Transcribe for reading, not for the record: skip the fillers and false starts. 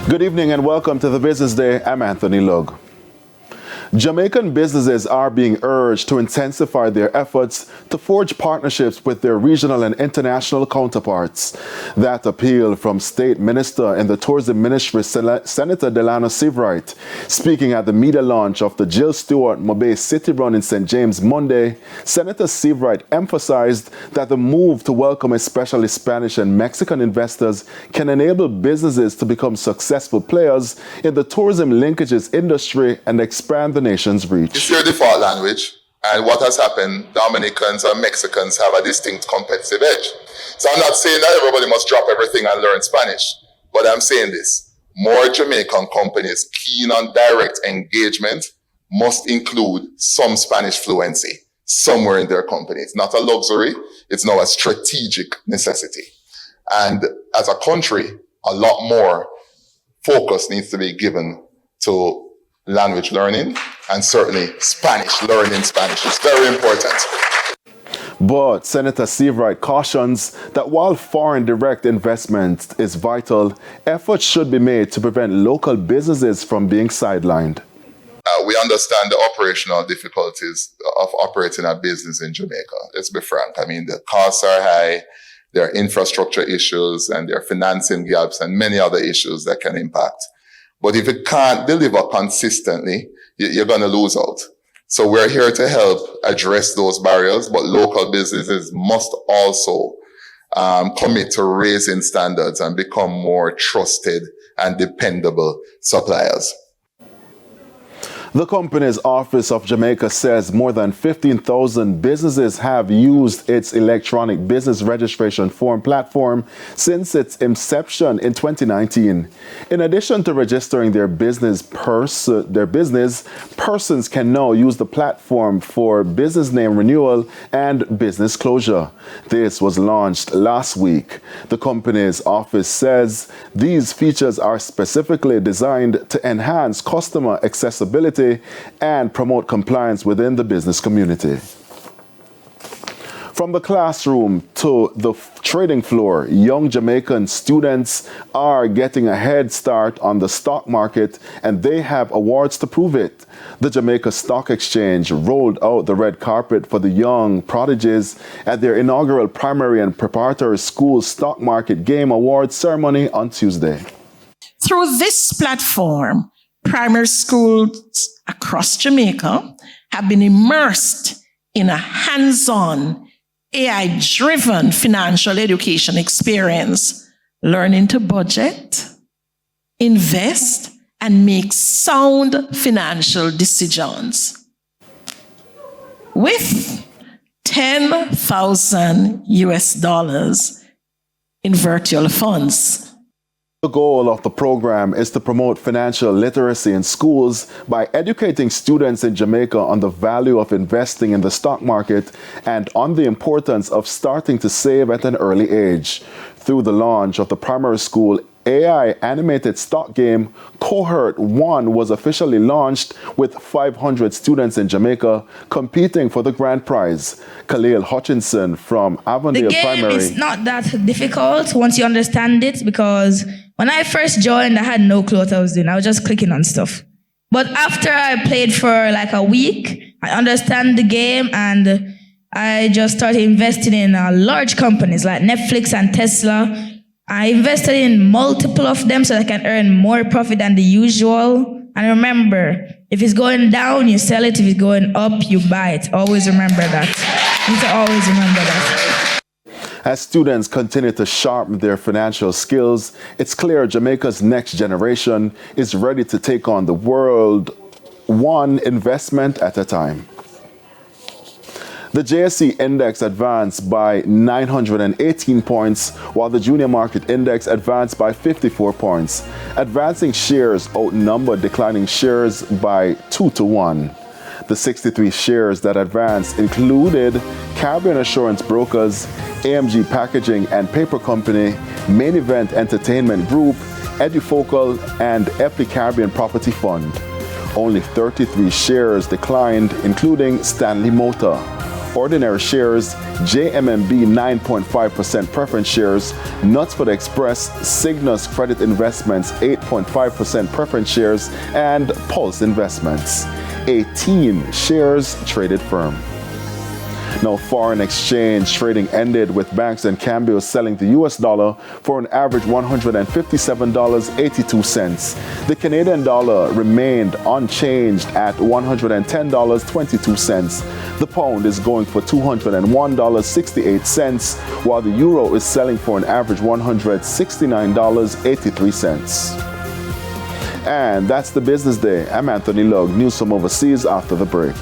Good evening and welcome to the Business Day. I'm Anthony Lug. Jamaican businesses are being urged to intensify their efforts to forge partnerships with their regional and international counterparts. That appeal from State Minister in the Tourism Ministry, Senator Delano Seavright, speaking at the media launch of the Jill Stewart Mobay City Run in St. James Monday. Senator Seavright emphasized that the move to welcome especially Spanish and Mexican investors can enable businesses to become successful players in the tourism linkages industry and expand the nation's reach. It's their default language, and what has happened, Dominicans and Mexicans have a distinct competitive edge. So I'm not saying that everybody must drop everything and learn Spanish, but I'm saying this: more Jamaican companies keen on direct engagement must include some Spanish fluency somewhere in their company. It's not a luxury, it's now a strategic necessity. And as a country, a lot more focus needs to be given to language learning, and certainly learning Spanish is very important. But Senator Seavright cautions that while foreign direct investment is vital, efforts should be made to prevent local businesses from being sidelined. We understand the operational difficulties of operating a business in Jamaica. Let's be frank. I mean, the costs are high, there are infrastructure issues, and there are financing gaps and many other issues that can impact. But if you can't deliver consistently, you're going to lose out. So we're here to help address those barriers, but local businesses must also commit to raising standards and become more trusted and dependable suppliers. The company's Office of Jamaica says more than 15,000 businesses have used its electronic business registration form platform since its inception in 2019. In addition to registering their business, persons can now use the platform for business name renewal and business closure. This was launched last week. The company's office says these features are specifically designed to enhance customer accessibility and promote compliance within the business community. From the classroom to the trading floor, young Jamaican students are getting a head start on the stock market, and they have awards to prove it. The Jamaica Stock Exchange rolled out the red carpet for the young prodigies at their inaugural primary and preparatory school stock market game awards ceremony on Tuesday. Through this platform, primary schools across Jamaica have been immersed in a hands-on, AI-driven financial education experience, learning to budget, invest, and make sound financial decisions. With $10,000 in virtual funds. The goal of the program is to promote financial literacy in schools by educating students in Jamaica on the value of investing in the stock market and on the importance of starting to save at an early age. Through the launch of the primary school AI animated stock game, Cohort 1 was officially launched with 500 students in Jamaica competing for the grand prize. Khalil Hutchinson from Avondale Primary. The game is not that difficult once you understand it, because when I first joined, I had no clue what I was doing. I was just clicking on stuff. But after I played for like a week, I understand the game, and I just started investing in large companies like Netflix and Tesla. I invested in multiple of them so I can earn more profit than the usual. And remember, if it's going down, you sell it. If it's going up, you buy it. Always remember that. You need to always remember that. As students continue to sharpen their financial skills, it's clear Jamaica's next generation is ready to take on the world one investment at a time. The JSE index advanced by 918 points, while the junior market index advanced by 54 points. Advancing shares outnumbered declining shares by 2-1. The 63 shares that advanced included Caribbean Assurance Brokers, AMG Packaging and Paper Company, Main Event Entertainment Group, Edufocal, and Epley Caribbean Property Fund. Only 33 shares declined, including Stanley Motor. Ordinary shares, JMMB 9.5% preference shares, Nuts for the Express, Cygnus Credit Investments 8.5% preference shares, and Pulse Investments 18 shares traded firm. Now, foreign exchange trading ended with banks and cambios selling the US dollar for an average $157.82. The Canadian dollar remained unchanged at $110.22. The pound is going for $201.68, while the euro is selling for an average $169.83. And that's the business day. I'm Anthony Lugg. News from overseas after the break.